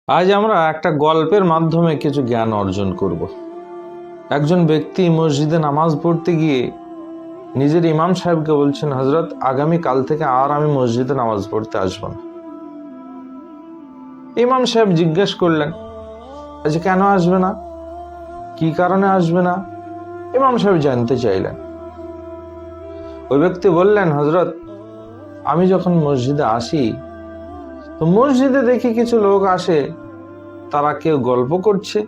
আজ আমরা একটা গল্পের মাধ্যমে কিছু জ্ঞান অর্জন করব। একজন ব্যক্তি মসজিদে নামাজ পড়তে গিয়ে নিজের ইমাম সাহেবকে বলছেন, হজরত, আগামী কাল থেকে আর আমি মসজিদে নামাজ পড়তে আসবো না। ইমাম সাহেব জিজ্ঞেস করলেন, আচ্ছা কেন আসবে না, কি কারণে আসবে না? ইমাম সাহেব জানতে চাইলেন। ওই ব্যক্তি বললেন, হজরত, আমি যখন মসজিদে আসি তো মসজিদে দেখি কিছু লোক আসে, তারা কেউ গল্প করছে,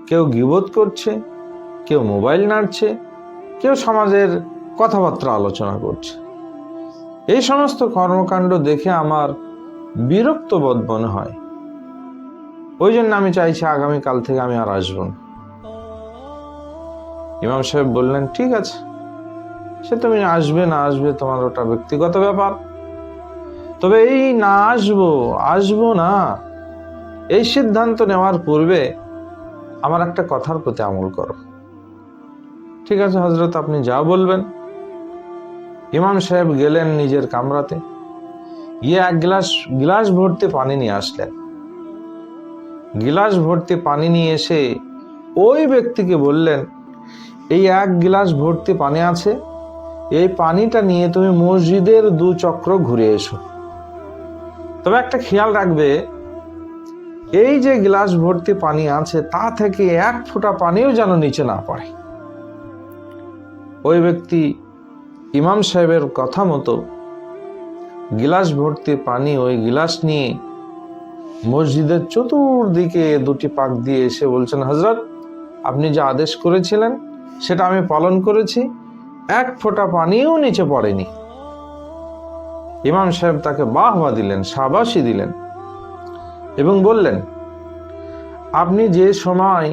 কেউ গীবত করছে, কেউ মোবাইল নাড়ছে, কেউ সমাজের কথাবার্তা আলোচনা করছে। এই সমস্ত কর্মকাণ্ড দেখে আমার বিরক্ত বোধ মনে হয়। ওই জন্য আমি চাইছি আগামীকাল থেকে আমি আর আসবো না। ইমাম সাহেব বললেন, ঠিক আছে, সে তুমি আসবে না আসবে তোমার ওটা ব্যক্তিগত ব্যাপার, তবে এই না আসবো না এই সিদ্ধান্ত নেওয়ার পূর্বে আমার একটা কথার প্রতি আমল করো। ঠিক আছে হজরত, আপনি যা বলবেন। ইমাম সাহেব গেলেন নিজের কামরাতে, গিয়ে এক গিলাস ভর্তি পানি নিয়ে আসলেন। গিলাস ভর্তি পানি নিয়ে এসে ওই ব্যক্তিকে বললেন, এই এক গিলাস ভর্তি পানি আছে, এই পানিটা নিয়ে তুমি মসজিদের 2 চক্র ঘুরে এসো। তবে একটা খেয়াল রাখবে, এই যে গিলাস ভর্তি পানি আছে তা থেকে 1 ফোঁটা পানিও যেন নিচে না পড়ে। ওই ব্যক্তি ইমাম সাহেবের কথা মতো গিলাস ভর্তি পানি ওই গিলাস নিয়ে মসজিদের চতুর্দিকে 2টি পাক দিয়ে এসে বলছেন, হজরত, আপনি যে আদেশ করেছিলেন সেটা আমি পালন করেছি, 1 ফোঁটা পানিও নিচে পড়েনি। ইমাম সাহেব তাকে বাহবা দিলেন, শাবাশি দিলেন এবং বললেন, আপনি যে সময়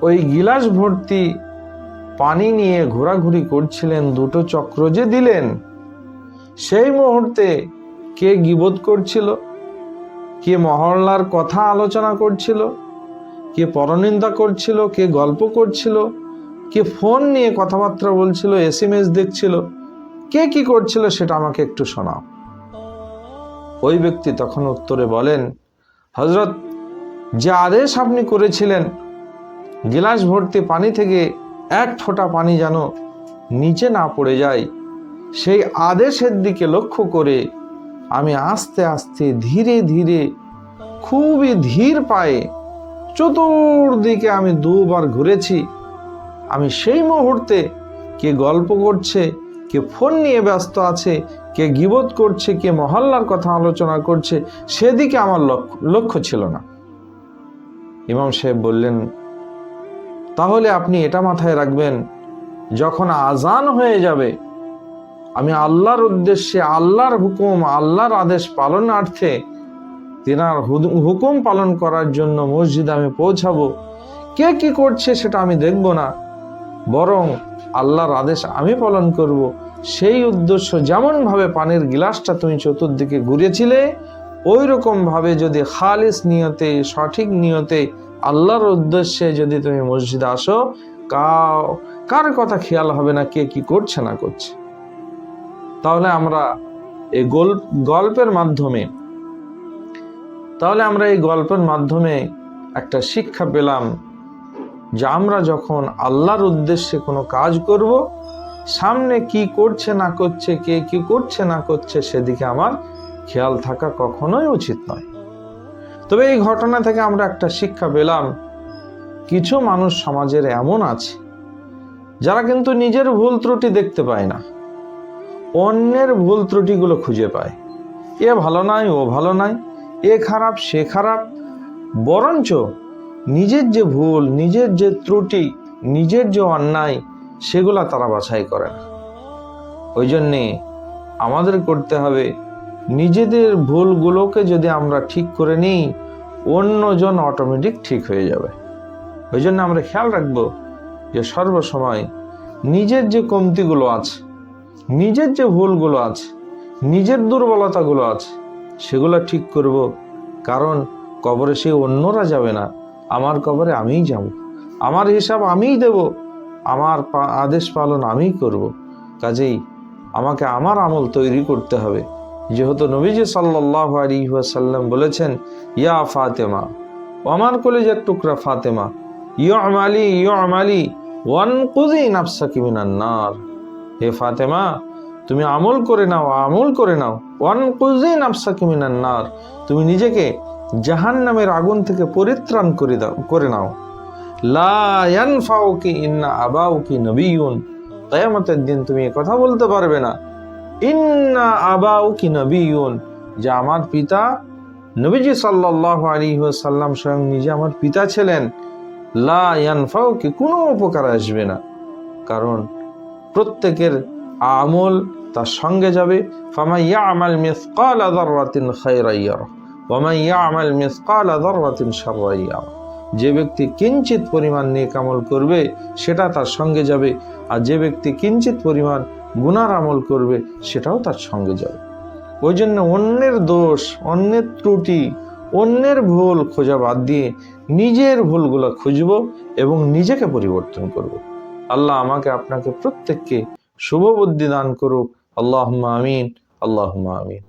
ওই গিলাস ভর্তি পানি নিয়ে ঘোরাঘুরি করছিলেন, 2টো চক্র যে দিলেন, সেই মুহূর্তে কে গীবত করছিল, কে মহল্লার কথা আলোচনা করছিল, কে পরনিন্দা করছিল, কে গল্প করছিল, কে ফোন নিয়ে কথাবার্তা বলছিল, SMS দেখছিল, কে কি করছিল সেটা আমাকে একটু শোনাও। ওই ব্যক্তি তখন উত্তরে বলেন, হজরত, যে আদেশ আপনি করেছিলেন গিলাস ভর্তি পানি থেকে 1 ফোঁটা পানি যেন নিচে না পড়ে যায়, সেই আদেশের দিকে লক্ষ্য করে আমি আস্তে আস্তে ধীরে ধীরে খুবই ধীর পায়ে চতুর্দিকে আমি 2 বার ঘুরেছি। আমি সেই মুহূর্তে কে গল্প করছে, কে ফোন নিয়ে ব্যস্ত আছে, কে গীবত করছে, কে মহল্লার কথা আলোচনা করছে, সেদিকে আমার লক্ষ্য ছিল না। ইমাম সাহেব বললেন, তাহলে আপনি এটা মাথায় রাখবেন, যখন আজান হয়ে যাবে আমি আল্লাহর উদ্দেশ্যে, আল্লাহর হুকুম, আল্লাহর আদেশ পালনার্থে, তিনার হুকুম পালন করার জন্য মসজিদে আমি পৌঁছাবো। কে কি করছে সেটা আমি দেখব না, বরং আল্লাহর আদেশ আমি পালন করব। সেই উদ্দেশ্য, যেমন ভাবে পানির গিলাসটা তুমি চতুর্দিকে ঘুরেছিলে, ওই রকম ভাবে যদি খালিস নিয়তে, সঠিক নিয়তে, আল্লাহর উদ্দেশ্যে যদি তুমি মসজিদে আসো, কার কথা খেয়াল হবে না কে কি করছে না করছে। তাহলে আমরা এই গল্পের মাধ্যমে একটা শিক্ষা পেলাম যে আমরা যখন আল্লাহর উদ্দেশ্যে কোনো কাজ করব, সামনে কি করছে না করছে, কে কি করছে না করছে, সেদিকে আমার খেয়াল থাকা কখনোই উচিত নয়। তবে এই ঘটনা থেকে আমরা একটা শিক্ষা পেলাম, কিছু মানুষ সমাজের এমন আছে যারা কিন্তু নিজের ভুল ত্রুটি দেখতে পায় না, অন্যের ভুল ত্রুটিগুলো খুঁজে পায়। এ ভালো নয়, ও ভালো নয়, এ খারাপ, সে খারাপ, বরঞ্চ নিজের যে ভুল, নিজের যে ত্রুটি, নিজের যে অন্যায়, সেগুলা তারা বাছাই করে না। ওই জন্যে আমাদের করতে হবে, নিজেদের ভুলগুলোকে যদি আমরা ঠিক করে নিই, অন্যজন অটোমেটিক ঠিক হয়ে যাবে। ওই জন্য আমরা খেয়াল রাখবো যে সর্বসময় নিজের যে কমতিগুলো আছে, নিজের যে ভুলগুলো আছে, নিজের দুর্বলতাগুলো আছে, সেগুলো ঠিক করব। কারণ কবরে সে অন্যরা যাবে না, আমার কবরে আমিই যাব, আমার হিসাব আমিই দেব, আমার আদেশ পালন আমিই করব। কাজেই আমাকে আমার আমল তৈরি করতে হবে। যেহেতু নবীজি সাল্লাল্লাহু আলাইহি ওয়াসাল্লাম বলেছেন, ইয়া ফাতেমা আমার কলেজের টুকরা ফাতেমা, ইউমালি ওয়ানকুজি নাফসাকি মিনান নার। হে ফাতেমা, তুমি আমল করে নাও, ওয়ানকুজি নাফসাকি মিনান নার, তুমি নিজেকে জাহান্নামের আগুন থেকে পরিত্রাণ করে নাও। লা ইয়ানফাউকি ইন্না আবাউকি নবিয়্যুন, কিয়ামতের দিন তুমি কথা বলতে পারবে না ইন্না আবাউকি নবিয়্যুন, যে আমার পিতা নবীজি সাল্লাল্লাহু আলাইহি ওয়াসাল্লাম স্বয়ং নিজে আমার পিতা ছিলেন। লা ইয়ানফাউকি, কোনো উপকার আসবে না, কারণ প্রত্যেকের আমল তার সঙ্গে যাবে। ফামান ইয়ামাল মিসকালা যাররাতিন খায়রান ইয়ারা ওয়া মান ইয়ামাল মিসকালা যাররাতিন শাররান ইয়ারা। যে ব্যক্তি কিঞ্চিত পরিমাণ নেক আমল করবে সেটা তার সঙ্গে যাবে, আর যে ব্যক্তি কিঞ্চিত পরিমাণ গুনার আমল করবে সেটাও তার সঙ্গে যাবে। ওই জন্য অন্যের দোষ, অন্যের ত্রুটি, অন্যের ভুল খোঁজা বাদ দিয়ে নিজের ভুলগুলো খুঁজব এবং নিজেকে পরিবর্তন করব। আল্লাহ আমাকে আপনাকে প্রত্যেককে শুভ বুদ্ধি দান করুক। আল্লাহুম্মা আমিন, আল্লাহুম্মা আমিন।